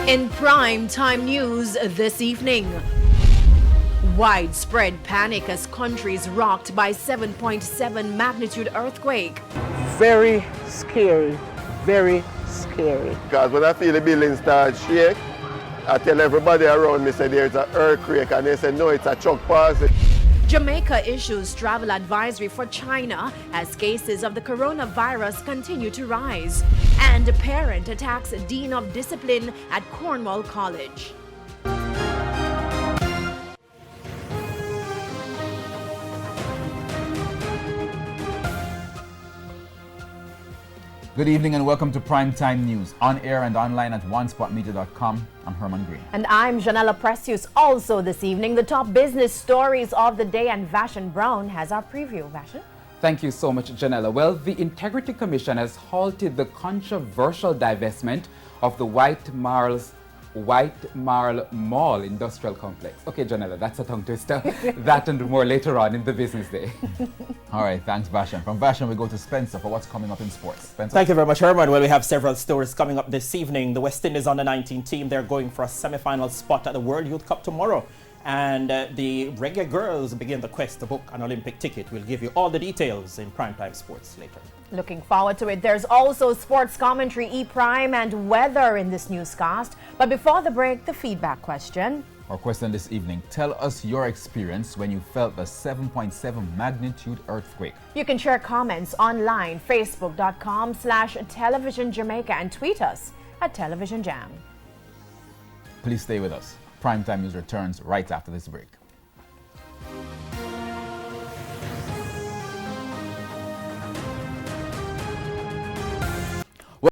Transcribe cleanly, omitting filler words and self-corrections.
In prime time news this evening, widespread panic as countries rocked by 7.7 magnitude earthquake. Very scary, very scary. Because when I feel the building start shake, I tell everybody around me say there's an earthquake, and they say no, it's a chuck pause. Jamaica issues travel advisory for China as cases of the coronavirus continue to rise. And a parent attacks Dean of Discipline at Cornwall College. Good evening and welcome to Primetime News, on air and online at onespotmedia.com. I'm Herman Green. And I'm Janella Precious. Also this evening, the top business stories of the day, and Vashon Brown has our preview. Vashon? Thank you so much, Janella. Well, the Integrity Commission has halted the controversial divestment of the White Marl Mall Industrial Complex. Okay, Janella, that's a tongue twister. That and more later on in the business day. All right, thanks, Vashon. From Vashon, we go to Spencer for what's coming up in sports. Spencer? Thank you very much, Herman. Well, we have several stories coming up this evening. The West Indies under-19 team, they're going for a semi-final spot at the World Youth Cup tomorrow. And the Reggae Girls begin the quest to book an Olympic ticket. We'll give you all the details in Primetime Sports later. Looking forward to it. There's also sports commentary, E-Prime, and weather in this newscast. But before the break, the feedback question. Our question this evening: tell us your experience when you felt the 7.7 magnitude earthquake. You can share comments online, facebook.com/Television Jamaica, and tweet us at Television Jam. Please stay with us. Primetime News returns right after this break.